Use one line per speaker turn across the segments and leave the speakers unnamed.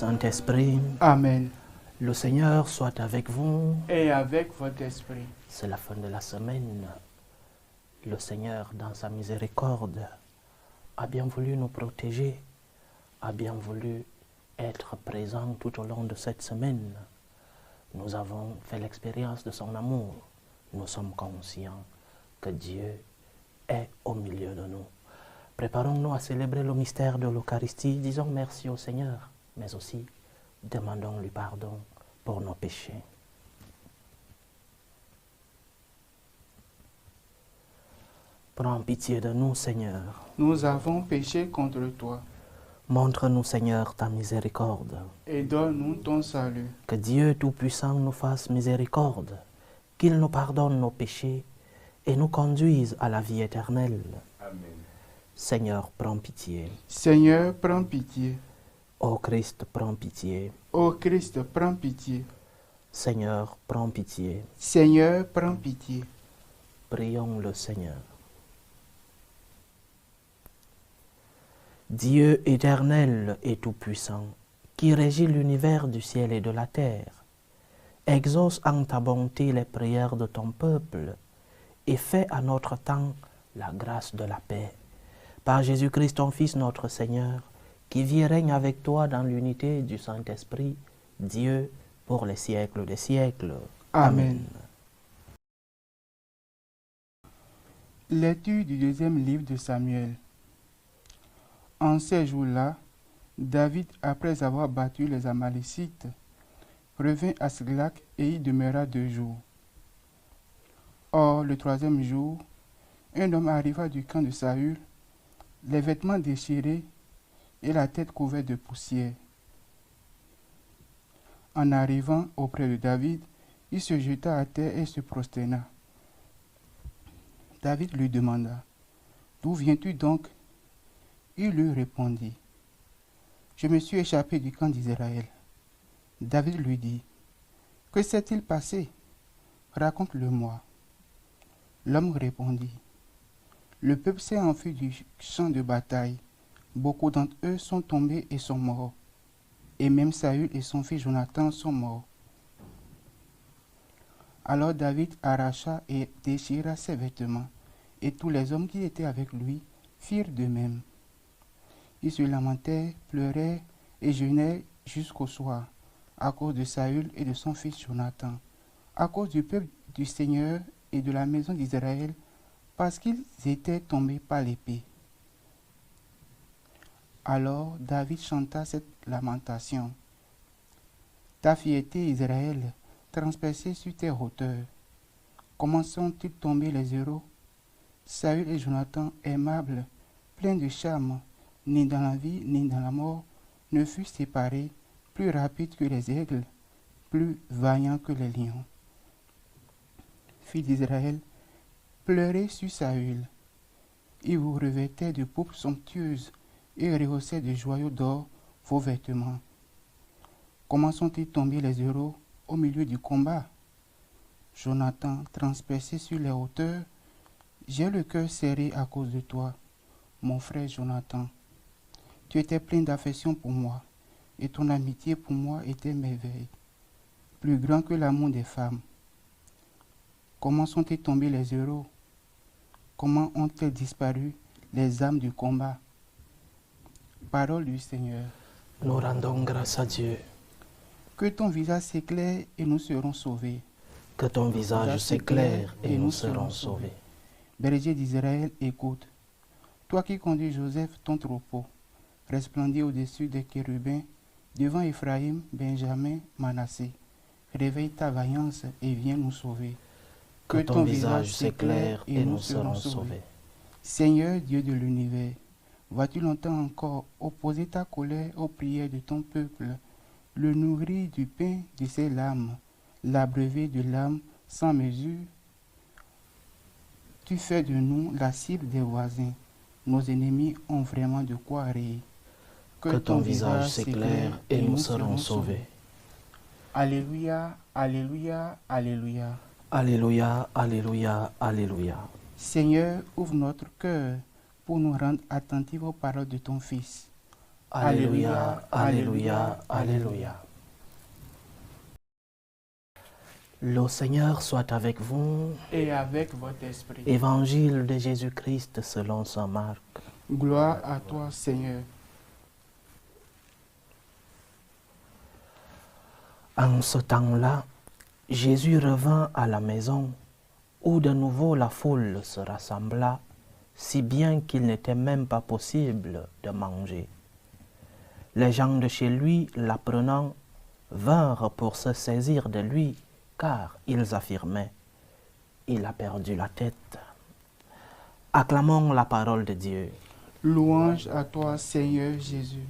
Saint-Esprit.
Amen.
Le Seigneur soit avec vous.
Et avec votre esprit.
C'est la fin de la semaine. Le Seigneur, dans sa miséricorde, a bien voulu nous protéger, a bien voulu être présent tout au long de cette semaine. Nous avons fait l'expérience de son amour. Nous sommes conscients que Dieu est au milieu de nous. Préparons-nous à célébrer le mystère de l'Eucharistie. Disons merci au Seigneur, mais aussi demandons-lui pardon pour nos péchés. Prends pitié de nous, Seigneur.
Nous avons péché contre toi.
Montre-nous, Seigneur, ta miséricorde.
Et donne-nous ton salut.
Que Dieu Tout-Puissant nous fasse miséricorde, qu'il nous pardonne nos péchés et nous conduise à la vie éternelle.
Amen.
Seigneur, prends pitié.
Seigneur, prends pitié.
Ô Christ, prends pitié.
Ô Christ, prends pitié.
Seigneur, prends pitié.
Seigneur, prends pitié.
Prions le Seigneur. Dieu éternel et tout-puissant, qui régit l'univers du ciel et de la terre, exauce en ta bonté les prières de ton peuple et fais à notre temps la grâce de la paix. Par Jésus-Christ, ton Fils, notre Seigneur, qui vit et règne avec toi dans l'unité du Saint-Esprit, Dieu, pour les siècles des siècles.
Amen. Lecture du deuxième livre de Samuel. En ces jours-là, David, après avoir battu les Amalécites, revint à Siclag et y demeura 2 jours. Or, le 3e jour, un homme arriva du camp de Saül, les vêtements déchirés et la tête couverte de poussière. En arrivant auprès de David, il se jeta à terre et se prosterna. David lui demanda, « D'où viens-tu donc ?» Il lui répondit, « Je me suis échappé du camp d'Israël. » David lui dit, « Que s'est-il passé? Raconte-le-moi. » L'homme répondit, « Le peuple s'est enfui du champ de bataille. Beaucoup d'entre eux sont tombés et sont morts. Et même Saül et son fils Jonathan sont morts. » Alors David arracha et déchira ses vêtements, et tous les hommes qui étaient avec lui firent de même. Ils se lamentaient, pleuraient et jeûnaient jusqu'au soir, à cause de Saül et de son fils Jonathan, à cause du peuple du Seigneur et de la maison d'Israël, parce qu'ils étaient tombés par l'épée. Alors David chanta cette lamentation. Ta fierté, Israël, transpercée sur tes hauteurs. Comment sont-ils tombés les héros? Saül et Jonathan, aimables, pleins de charme, ni dans la vie ni dans la mort, ne furent séparés, plus rapides que les aigles, plus vaillants que les lions. Fils d'Israël, pleurez sur Saül. Il vous revêtait de pourpre somptueuse et rehaussait de joyaux d'or vos vêtements. Comment sont-ils tombés les héros au milieu du combat? Jonathan, transpercé sur les hauteurs, j'ai le cœur serré à cause de toi, mon frère Jonathan. Tu étais plein d'affection pour moi, et ton amitié pour moi était merveille, plus grand que l'amour des femmes. Comment sont-ils tombés les héros? Comment ont-elles disparu les âmes du combat? Parole du Seigneur.
Nous rendons grâce à Dieu.
Que ton visage s'éclaire et nous serons sauvés.
Que ton visage s'éclaire et nous serons sauvés.
Berger d'Israël, écoute. Toi qui conduis Joseph, ton troupeau, resplendis au-dessus des chérubins, devant Ephraïm, Benjamin, Manassé. Réveille ta vaillance et viens nous sauver.
Que ton visage s'éclaire et nous serons sauvés.
Seigneur Dieu de l'univers, vas-tu longtemps encore opposer ta colère aux prières de ton peuple, le nourrir du pain de ses larmes, l'abreuver de larmes sans mesure? Tu fais de nous la cible des voisins. Nos ennemis ont vraiment de quoi rire.
Que ton visage s'éclaire et nous serons sauvés.
Alléluia, alléluia, alléluia.
Alléluia, alléluia, alléluia.
Seigneur, ouvre notre cœur pour nous rendre attentifs aux paroles de ton Fils.
Alléluia, Alléluia, Alléluia. Le Seigneur soit avec vous.
Et avec votre esprit.
Évangile de Jésus-Christ selon saint Marc.
Gloire à toi, Seigneur.
En ce temps-là, Jésus revint à la maison où de nouveau la foule se rassembla, si bien qu'il n'était même pas possible de manger. Les gens de chez lui, l'apprenant, vinrent pour se saisir de lui, car ils affirmaient, il a perdu la tête. Acclamons la parole de Dieu.
Louange à toi, Seigneur Jésus.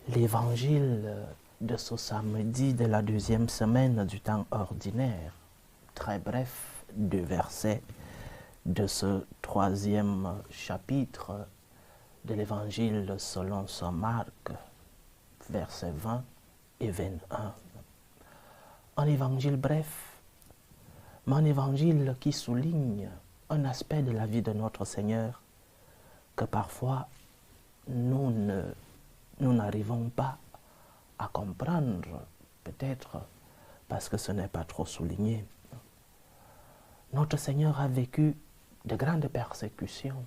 L'évangile de ce samedi de la 2e semaine du temps ordinaire, très bref, 2 versets de ce 3e chapitre de l'évangile selon saint Marc, versets 20 et 21. Un évangile bref, mais un évangile qui souligne un aspect de la vie de notre Seigneur que parfois nous n'arrivons pas à comprendre, peut-être parce que ce n'est pas trop souligné. Notre Seigneur a vécu de grandes persécutions.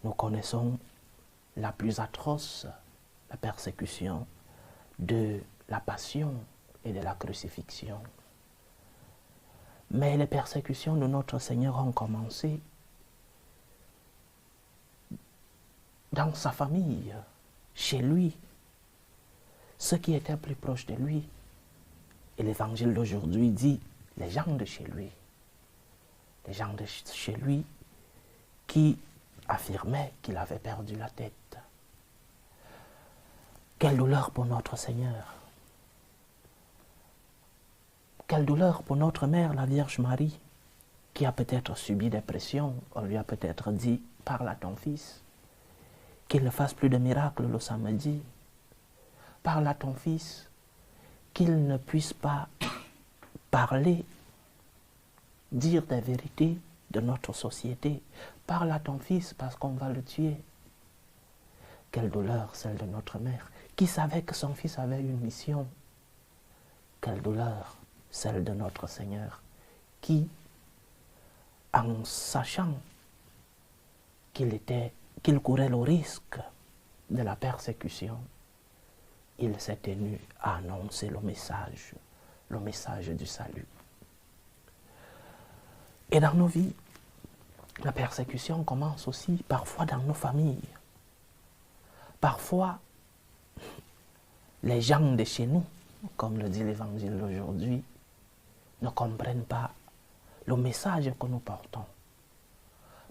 Nous connaissons la plus atroce, la persécution de la passion et de la crucifixion. Mais les persécutions de notre Seigneur ont commencé dans sa famille, chez lui, ceux qui étaient plus proches de lui. Et l'évangile d'aujourd'hui dit les gens de chez lui. Les gens de chez lui qui affirmaient qu'il avait perdu la tête. Quelle douleur pour notre Seigneur. Quelle douleur pour notre mère, la Vierge Marie, qui a peut-être subi des pressions. On lui a peut-être dit, parle à ton fils, qu'il ne fasse plus de miracles le samedi. Parle à ton fils, qu'il ne puisse pas parler, dire des vérités de notre société. Parle à ton fils parce qu'on va le tuer. Quelle douleur, celle de notre mère, qui savait que son fils avait une mission. Quelle douleur, celle de notre Seigneur, qui, en sachant qu'il courait le risque de la persécution, il s'est tenu à annoncer le message du salut. Et dans nos vies, la persécution commence aussi parfois dans nos familles. Parfois, les gens de chez nous, comme le dit l'évangile d'aujourd'hui, ne comprennent pas le message que nous portons.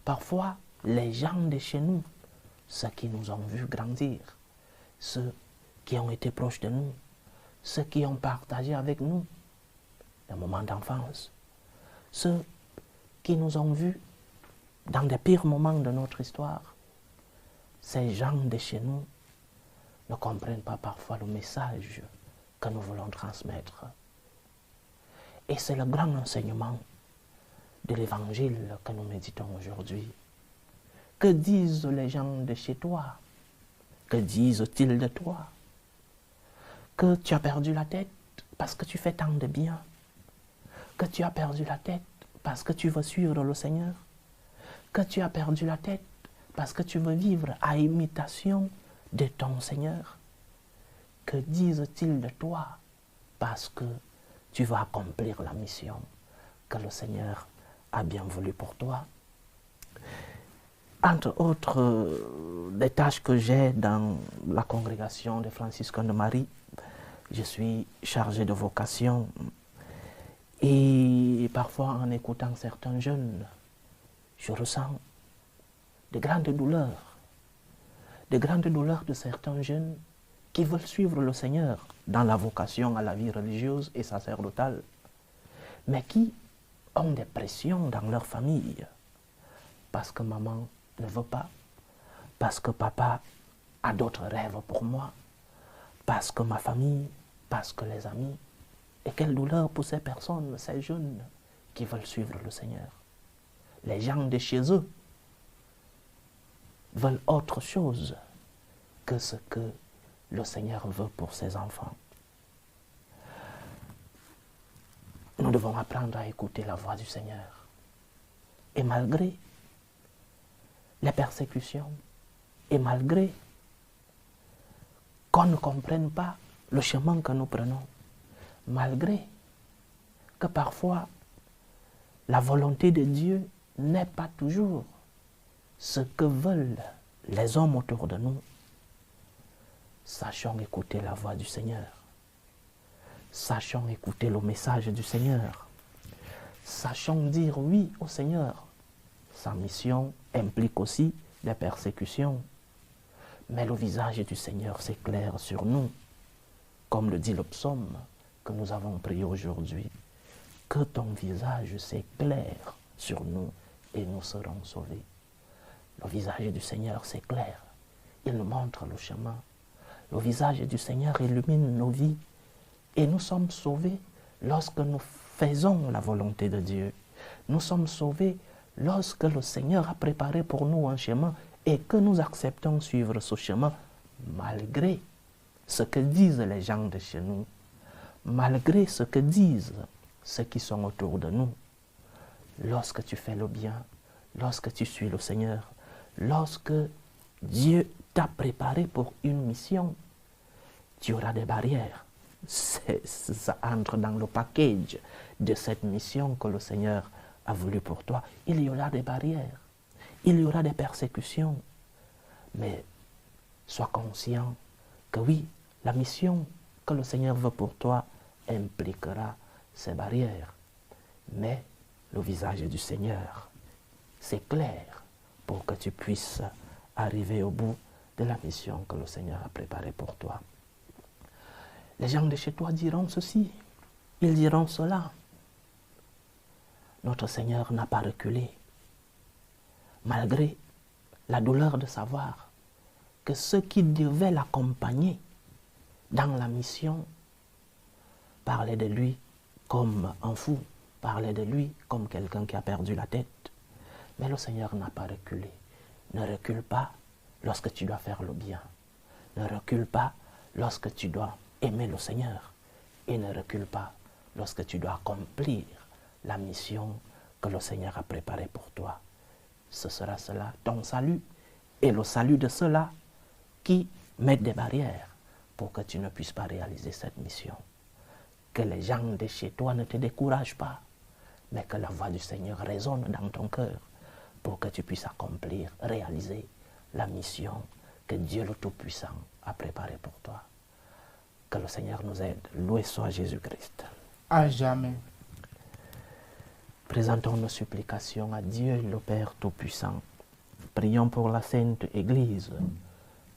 Parfois, les gens de chez nous, ceux qui nous ont vus grandir, ceux qui ont été proches de nous, ceux qui ont partagé avec nous des moments d'enfance, ceux qui nous ont vus dans des pires moments de notre histoire, ces gens de chez nous ne comprennent pas parfois le message que nous voulons transmettre. Et c'est le grand enseignement de l'évangile que nous méditons aujourd'hui. Que disent les gens de chez toi? Que disent-ils de toi? Que tu as perdu la tête parce que tu fais tant de bien? Que tu as perdu la tête parce que tu veux suivre le Seigneur? Que tu as perdu la tête parce que tu veux vivre à imitation de ton Seigneur? Que disent-ils de toi parce que tu vas accomplir la mission que le Seigneur a bien voulu pour toi? Entre autres des tâches que j'ai dans la congrégation des Franciscains de Marie, je suis chargé de vocation. Et parfois, en écoutant certains jeunes, je ressens de grandes douleurs de certains jeunes qui veulent suivre le Seigneur dans la vocation à la vie religieuse et sacerdotale, mais qui ont des pressions dans leur famille, parce que maman ne veut pas, parce que papa a d'autres rêves pour moi, parce que ma famille, parce que les amis. Et quelle douleur pour ces personnes, ces jeunes qui veulent suivre le Seigneur. Les gens de chez eux veulent autre chose que ce que le Seigneur veut pour ses enfants. Nous devons apprendre à écouter la voix du Seigneur. Et malgré les persécutions, et malgré qu'on ne comprenne pas le chemin que nous prenons, malgré que parfois la volonté de Dieu n'est pas toujours ce que veulent les hommes autour de nous, sachons écouter la voix du Seigneur. Sachons écouter le message du Seigneur. Sachons dire oui au Seigneur. Sa mission implique aussi des persécutions. Mais le visage du Seigneur s'éclaire sur nous, comme le dit le psaume que nous avons prié aujourd'hui. Que ton visage s'éclaire sur nous et nous serons sauvés. Le visage du Seigneur s'éclaire. Il nous montre le chemin. Le visage du Seigneur illumine nos vies. Et nous sommes sauvés lorsque nous faisons la volonté de Dieu. Nous sommes sauvés lorsque le Seigneur a préparé pour nous un chemin et que nous acceptons suivre ce chemin malgré ce que disent les gens de chez nous, malgré ce que disent ceux qui sont autour de nous. Lorsque tu fais le bien, lorsque tu suis le Seigneur, lorsque Dieu t'a préparé pour une mission, tu auras des barrières. Ça entre dans le package de cette mission que le Seigneur a voulu pour toi. Il y aura des barrières, il y aura des persécutions, mais sois conscient que oui, la mission que le Seigneur veut pour toi impliquera ces barrières. Mais le visage du Seigneur s'éclaire pour que tu puisses arriver au bout de la mission que le Seigneur a préparée pour toi. Les gens de chez toi diront ceci, ils diront cela. Notre Seigneur n'a pas reculé, malgré la douleur de savoir que ceux qui devaient l'accompagner dans la mission parlaient de lui comme un fou, parlaient de lui comme quelqu'un qui a perdu la tête. Mais le Seigneur n'a pas reculé. Ne recule pas lorsque tu dois faire le bien. Ne recule pas lorsque tu dois aimer le Seigneur. Et ne recule pas lorsque tu dois accomplir la mission que le Seigneur a préparée pour toi. Ce sera cela, ton salut, et le salut de ceux-là qui mettent des barrières pour que tu ne puisses pas réaliser cette mission. Que les gens de chez toi ne te découragent pas, mais que la voix du Seigneur résonne dans ton cœur pour que tu puisses accomplir, réaliser la mission que Dieu le Tout-Puissant a préparée pour toi. Que le Seigneur nous aide. Loué soit Jésus-Christ.
À jamais.
Présentons nos supplications à Dieu, le Père Tout-Puissant. Prions pour la Sainte Église.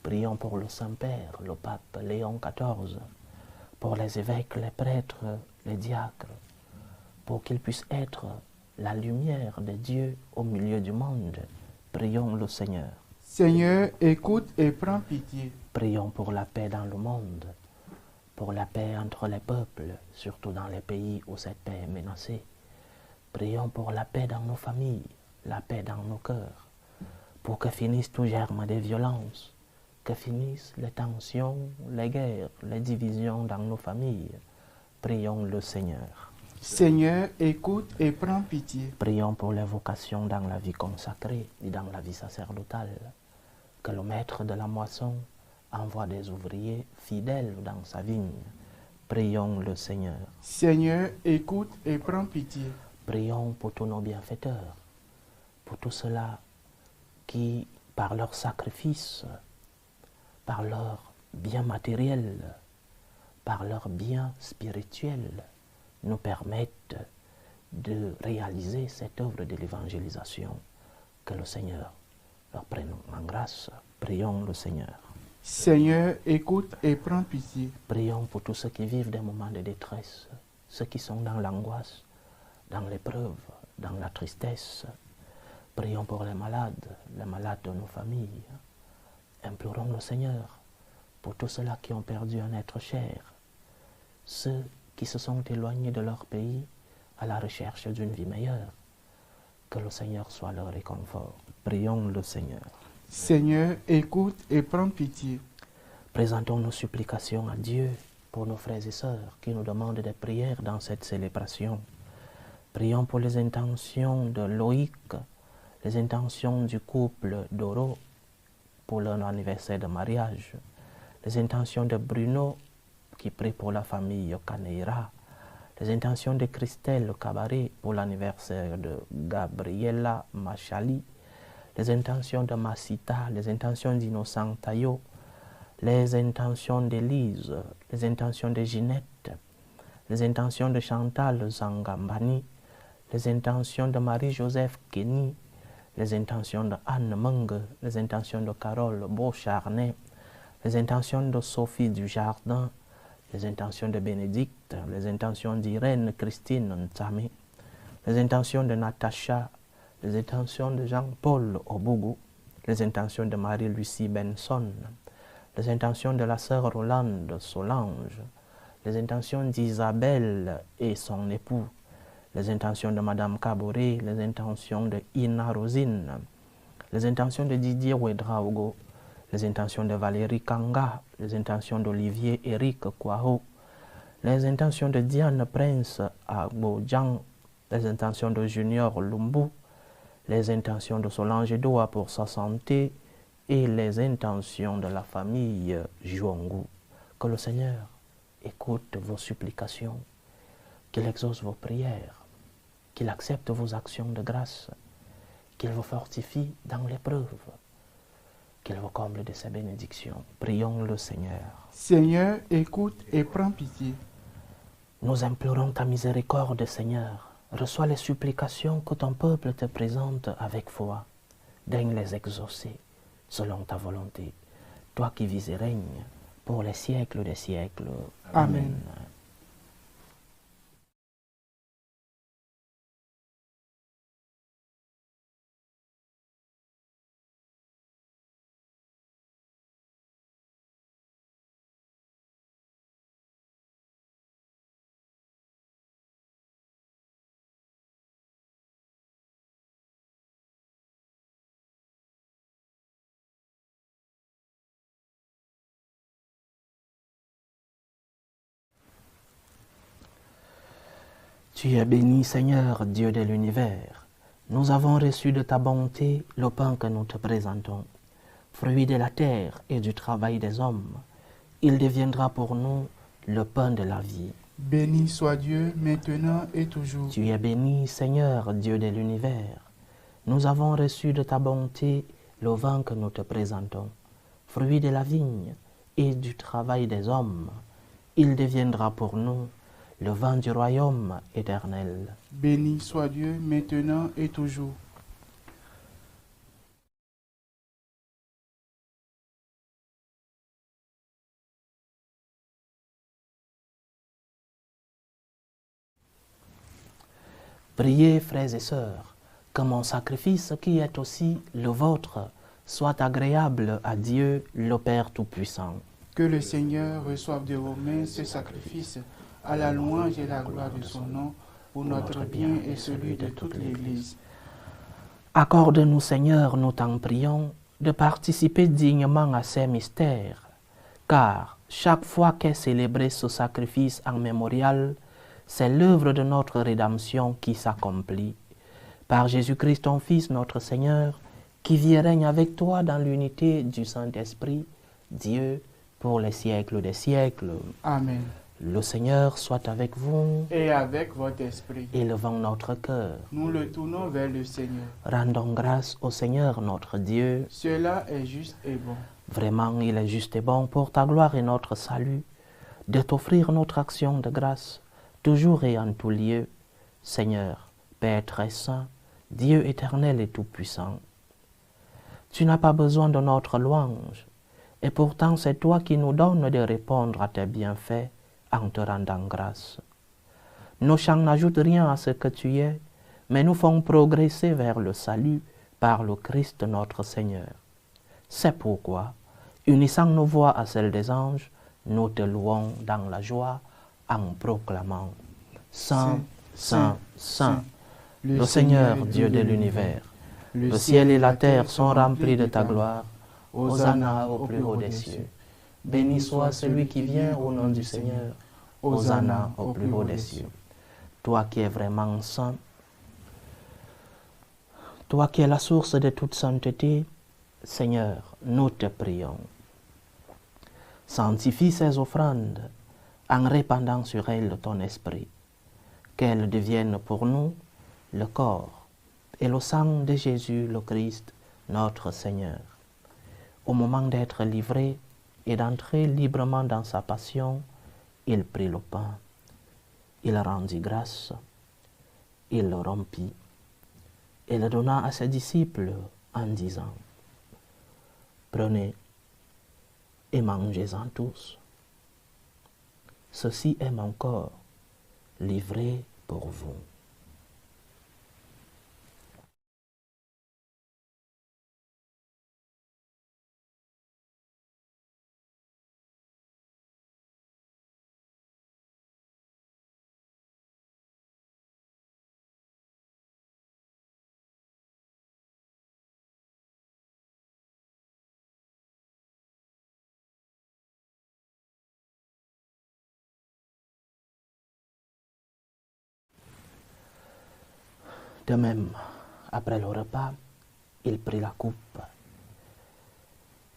Prions pour le Saint-Père, le Pape Léon XIV, pour les évêques, les prêtres, les diacres, pour qu'ils puissent être la lumière de Dieu au milieu du monde. Prions le Seigneur.
Seigneur, écoute et prends pitié.
Prions pour la paix dans le monde, pour la paix entre les peuples, surtout dans les pays où cette paix est menacée. Prions pour la paix dans nos familles, la paix dans nos cœurs, pour que finisse tout germe des violences, que finissent les tensions, les guerres, les divisions dans nos familles. Prions le Seigneur.
Seigneur, écoute et prends pitié.
Prions pour les vocations dans la vie consacrée et dans la vie sacerdotale. Que le maître de la moisson envoie des ouvriers fidèles dans sa vigne. Prions le Seigneur.
Seigneur, écoute et prends pitié.
Prions pour tous nos bienfaiteurs, pour tous ceux-là qui, par leur sacrifice, par leur bien matériel, par leur bien spirituel, nous permettent de réaliser cette œuvre de l'évangélisation. Que le Seigneur leur prenne en grâce. Prions le Seigneur.
Seigneur, écoute et prends pitié.
Prions pour tous ceux qui vivent des moments de détresse, ceux qui sont dans l'angoisse, dans l'épreuve, dans la tristesse. Prions pour les malades de nos familles. Implorons le Seigneur pour tous ceux-là qui ont perdu un être cher, ceux qui se sont éloignés de leur pays à la recherche d'une vie meilleure. Que le Seigneur soit leur réconfort. Prions le Seigneur.
Seigneur, écoute et prends pitié.
Présentons nos supplications à Dieu pour nos frères et sœurs qui nous demandent des prières dans cette célébration. Prions pour les intentions de Loïc, les intentions du couple Doro pour leur anniversaire de mariage, les intentions de Bruno qui prie pour la famille Caneira, les intentions de Christelle Cabaret pour l'anniversaire de Gabriela Machali, les intentions de Masita, les intentions d'Innocent Tayo, les intentions d'Élise, les intentions de Ginette, les intentions de Chantal Zangambani, les intentions de Marie-Joseph Kenny, les intentions de Anne Menge, les intentions de Carole Beaucharnet, les intentions de Sophie Dujardin, les intentions de Bénédicte, les intentions d'Irène Christine Ntame, les intentions de Natacha, les intentions de Jean-Paul Obougou, les intentions de Marie-Lucie Benson, les intentions de la sœur Rolande Solange, les intentions d'Isabelle et son époux, les intentions de Madame Caboret, les intentions de Ina Rosine, les intentions de Didier Ouedraogo, les intentions de Valérie Kanga, les intentions d'Olivier Eric Kouaho, les intentions de Diane Prince Agbodjan, les intentions de Junior Lumbu, les intentions de Solange Doa pour sa santé et les intentions de la famille Juongu. Que le Seigneur écoute vos supplications, qu'il exauce vos prières, qu'il accepte vos actions de grâce, qu'il vous fortifie dans l'épreuve, qu'il vous comble de ses bénédictions. Prions le Seigneur.
Seigneur, écoute et prends pitié.
Nous implorons ta miséricorde, Seigneur. Reçois les supplications que ton peuple te présente avec foi. Daigne les exaucer selon ta volonté. Toi qui vis et règnes pour les siècles des siècles. Amen. Tu es béni, Seigneur, Dieu de l'univers. Nous avons reçu de ta bonté le pain que nous te présentons, fruit de la terre et du travail des hommes. Il deviendra pour nous le pain de la vie.
Béni soit Dieu, maintenant et toujours.
Tu es béni, Seigneur, Dieu de l'univers. Nous avons reçu de ta bonté le vin que nous te présentons, fruit de la vigne et du travail des hommes. Il deviendra pour nous le vin du royaume éternel.
Béni soit Dieu, maintenant et toujours.
Priez, frères et sœurs, que mon sacrifice qui est aussi le vôtre soit agréable à Dieu, le Père Tout-Puissant.
Que le Seigneur reçoive de vos mains ce sacrifice à la louange et la gloire de son nom, pour notre bien et celui de toute l'Église.
Accorde-nous, Seigneur, nous t'en prions, de participer dignement à ces mystères, car chaque fois qu'est célébré ce sacrifice en mémorial, c'est l'œuvre de notre rédemption qui s'accomplit. Par Jésus-Christ, ton Fils, notre Seigneur, qui vit et règne avec toi dans l'unité du Saint-Esprit, Dieu, pour les siècles des siècles.
Amen.
Le Seigneur soit avec vous.
Et avec votre esprit.
Élevons notre cœur.
Nous le tournons vers le Seigneur.
Rendons grâce au Seigneur notre Dieu.
Cela est juste et bon.
Vraiment, il est juste et bon pour ta gloire et notre salut, de t'offrir notre action de grâce, toujours et en tout lieu. Seigneur, Père très saint, Dieu éternel et tout-puissant. Tu n'as pas besoin de notre louange, et pourtant c'est toi qui nous donnes de répondre à tes bienfaits en te rendant grâce. Nos chants n'ajoutent rien à ce que tu es, mais nous font progresser vers le salut par le Christ notre Seigneur. C'est pourquoi, unissant nos voix à celles des anges, nous te louons dans la joie en proclamant « Saint, Saint, Saint, le Seigneur Dieu de l'univers, le ciel et la terre sont remplis de ta gloire, Hosanna au plus haut des cieux. Béni soit celui qui vient au nom du Seigneur. Hosanna au plus haut des cieux. Toi qui es vraiment saint, toi qui es la source de toute sainteté, Seigneur, nous te prions. Sanctifie ces offrandes en répandant sur elles ton esprit, qu'elles deviennent pour nous le corps et le sang de Jésus le Christ, notre Seigneur. Au moment d'être livré et d'entrer librement dans sa passion, il prit le pain, il rendit grâce, il le rompit et le donna à ses disciples en disant: Prenez et mangez-en tous. Ceci est mon corps, livré pour vous. De même, après le repas, il prit la coupe.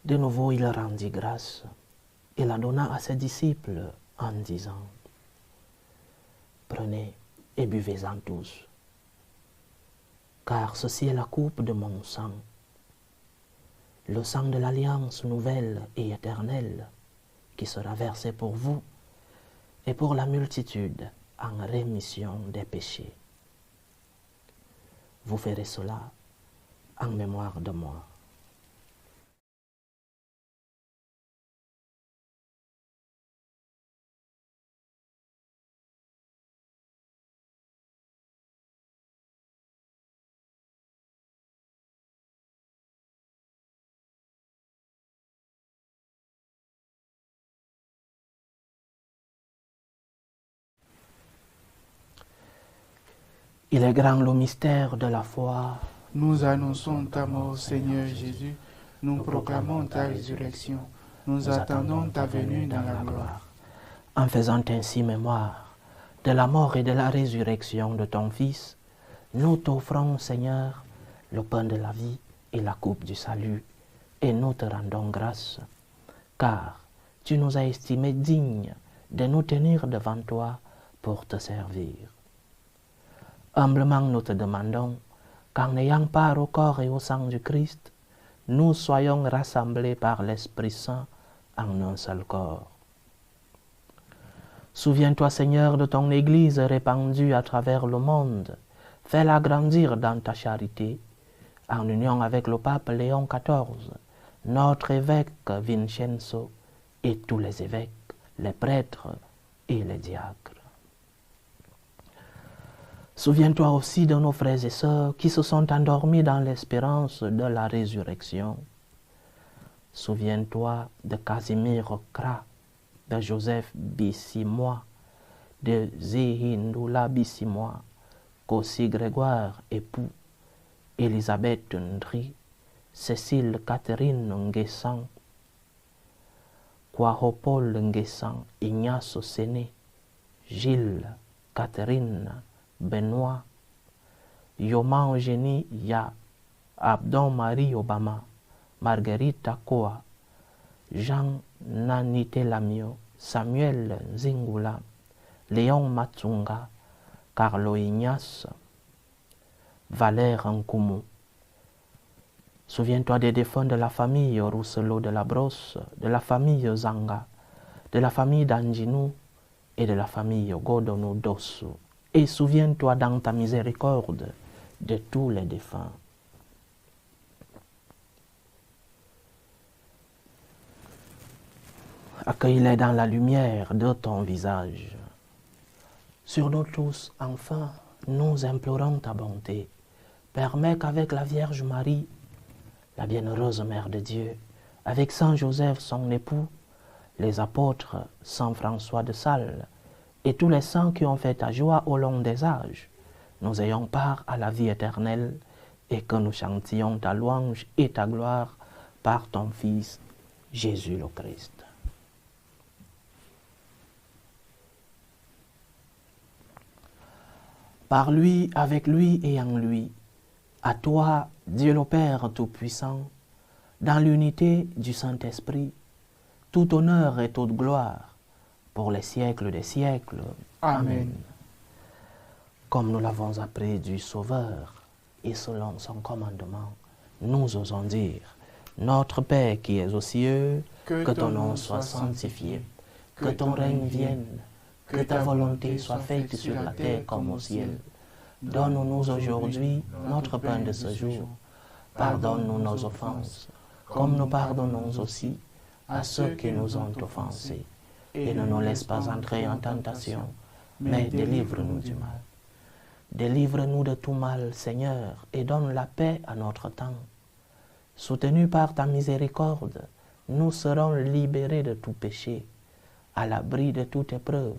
De nouveau, il rendit grâce et la donna à ses disciples en disant: Prenez et buvez-en tous, car ceci est la coupe de mon sang, le sang de l'alliance nouvelle et éternelle, qui sera versé pour vous et pour la multitude en rémission des péchés. Vous ferez cela en mémoire de moi. Il est grand le mystère de la foi.
Nous annonçons ta mort, Seigneur Jésus. Nous proclamons ta résurrection. Nous attendons ta venue dans la gloire.
En faisant ainsi mémoire de la mort et de la résurrection de ton Fils, nous t'offrons, Seigneur, le pain de la vie et la coupe du salut, et nous te rendons grâce, car tu nous as estimés dignes de nous tenir devant toi pour te servir. Humblement nous te demandons qu'en ayant part au corps et au sang du Christ, nous soyons rassemblés par l'Esprit Saint en un seul corps. Souviens-toi, Seigneur, de ton Église répandue à travers le monde. Fais-la grandir dans ta charité, en union avec le pape Léon XIV, notre évêque Vincenzo et tous les évêques, les prêtres et les diacres. Souviens-toi aussi de nos frères et sœurs qui se sont endormis dans l'espérance de la résurrection. Souviens-toi de Casimir Kra, de Joseph Bissimois, de Zihindula Bissimois, Kossi Grégoire époux, Elisabeth Ndri, Cécile Catherine Nguessan, Kwahopol Nguessan, Ignace Séné, Gilles, Catherine, Benoît, Yoman Eugénie Ya, Abdon Marie Obama, Marguerite Akoa, Jean Nanite Lamio, Samuel Zingula, Léon Matsunga, Carlo Ignace, Valère Nkumu. Souviens-toi des défunts de la famille Rousselot de la Brosse, de la famille Zanga, de la famille d'Anjinou et de la famille Godonou Dossou. Et souviens-toi dans ta miséricorde de tous les défunts. Accueille-les dans la lumière de ton visage. Sur nous tous, enfin, nous implorons ta bonté. Permets qu'avec la Vierge Marie, la bienheureuse Mère de Dieu, avec Saint Joseph, son époux, les apôtres, Saint François de Sales, et tous les saints qui ont fait ta joie au long des âges, nous ayons part à la vie éternelle et que nous chantions ta louange et ta gloire par ton Fils, Jésus le Christ. par lui, avec lui et en lui. À toi, Dieu le Père Tout-Puissant, dans l'unité du Saint-Esprit, tout honneur et toute gloire pour les siècles des siècles.
Amen.
Comme nous l'avons appris du Sauveur, et selon son commandement, nous osons dire, Notre Père qui es aux cieux, que ton nom soit sanctifié, que ton règne vienne, que ta volonté soit faite sur la terre comme au ciel. Donne-nous aujourd'hui notre pain de ce jour. Pardonne-nous nos offenses, comme nous pardonnons aussi à ceux qui nous ont offensés. Et ne nous laisse pas entrer en tentation, mais délivre-nous du mal. Délivre-nous de tout mal, Seigneur, et donne la paix à notre temps. Soutenus par ta miséricorde, nous serons libérés de tout péché, à l'abri de toute épreuve.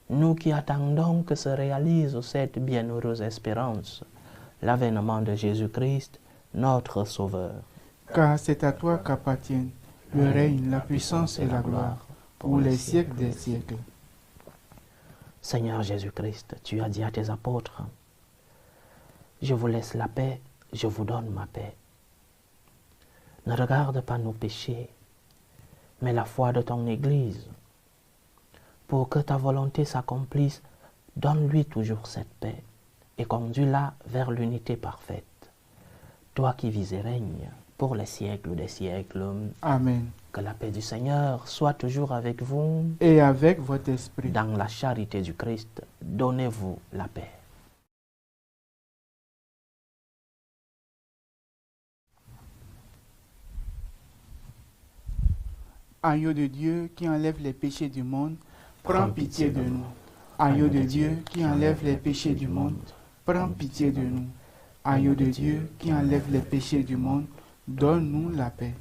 Nous qui attendons que se réalise cette bienheureuse espérance, l'avènement de Jésus-Christ, notre Sauveur.
Car c'est à toi qu'appartiennent le règne, la puissance et la gloire, pour les siècles des siècles.
Seigneur Jésus-Christ, tu as dit à tes apôtres, « Je vous laisse la paix, je vous donne ma paix. Ne regarde pas nos péchés, mais la foi de ton Église. Pour que ta volonté s'accomplisse, donne-lui toujours cette paix et conduis-la vers l'unité parfaite. Toi qui vis et règnes pour les siècles des siècles.
Amen.
Que la paix du Seigneur soit toujours avec vous.
Et avec votre esprit.
Dans la charité du Christ, donnez-vous la paix.
Agneau de Dieu qui enlève les péchés du monde, prends pitié de nous. Agneau de Dieu qui enlève les péchés du monde, prends pitié de nous. Agneau de Dieu qui enlève les péchés du monde, donne-nous la paix.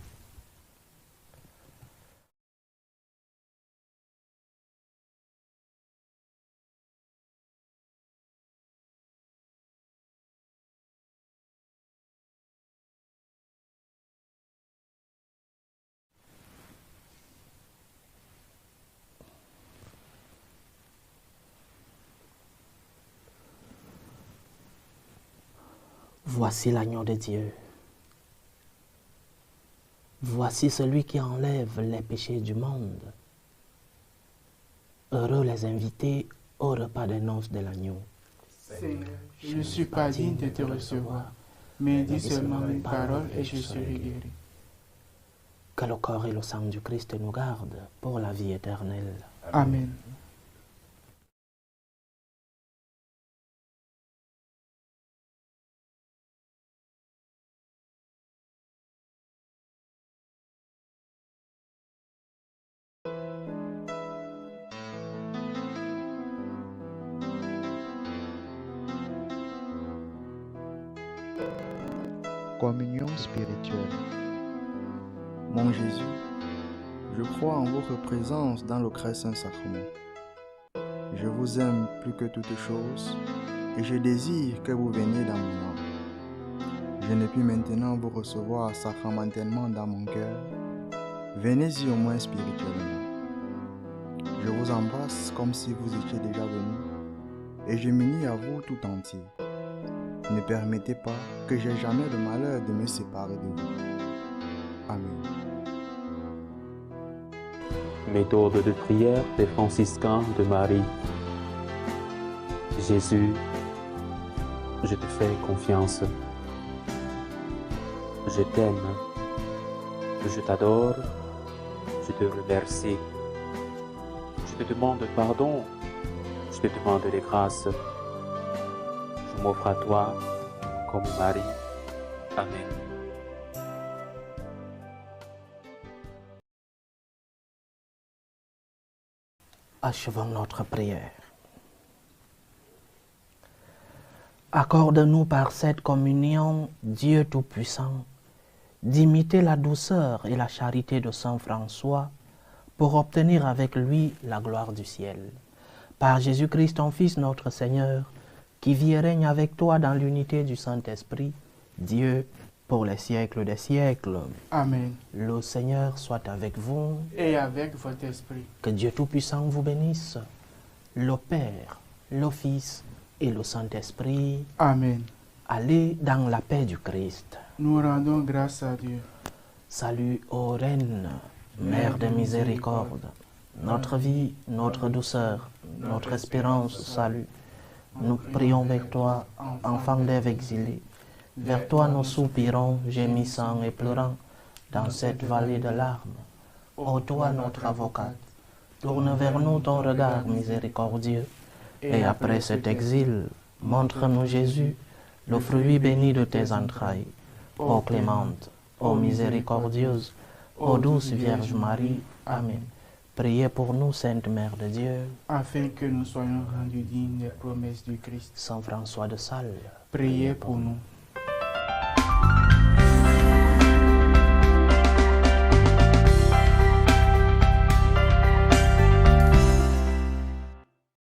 Voici l'agneau de Dieu. Voici celui qui enlève les péchés du monde. Heureux les invités au repas des noces de l'agneau.
Seigneur, je ne suis pas digne de te recevoir, mais dis seulement une parole et je serai guéri.
Que le corps et le sang du Christ nous gardent pour la vie éternelle.
Amen.
Communion spirituelle. Mon Jésus, je crois en votre présence dans le très saint sacrement. Je vous aime plus que toute chose et je désire que vous veniez dans mon âme. Je ne puis maintenant vous recevoir sacramentellement dans mon cœur. Venez-y au moins spirituellement. Je vous embrasse comme si vous étiez déjà venu et je m'unis à vous tout entier. Ne permettez pas que j'aie jamais le malheur de me séparer de vous. Amen.
Méthode de prière des franciscains de Marie. Jésus, je te fais confiance. Je t'aime. Je t'adore. Je te remercie. Je te demande pardon. Je te demande des grâces. Je m'offre à toi comme Marie. Amen.
Achevons notre prière. Accorde-nous par cette communion, Dieu Tout-Puissant, d'imiter la douceur et la charité de Saint François pour obtenir avec lui la gloire du ciel. Par Jésus-Christ, ton Fils, notre Seigneur, qui vit et règne avec toi dans l'unité du Saint-Esprit, Dieu, pour les siècles des siècles.
Amen.
Le Seigneur soit avec vous.
Et avec votre esprit.
Que Dieu Tout-Puissant vous bénisse, le Père, le Fils et le Saint-Esprit.
Amen.
Allez dans la paix du Christ.
Nous rendons grâce à Dieu.
Salut, ô Reine, Mère de miséricorde, notre vie, notre douceur, notre espérance, salut. Nous prions vers toi, enfant d'Ève exilé. Vers toi nous soupirons, gémissant et pleurant, dans cette vallée de larmes. Ô toi, notre avocate, tourne vers nous ton regard miséricordieux. Et après cet exil, montre-nous Jésus, le fruit béni de tes entrailles. Ô clémente, ô miséricordieuse, ô douce Vierge Marie. Amen. Priez pour nous, Sainte Mère de Dieu.
Afin que nous soyons rendus dignes des promesses du Christ.
Saint François de Sales.
Priez pour nous.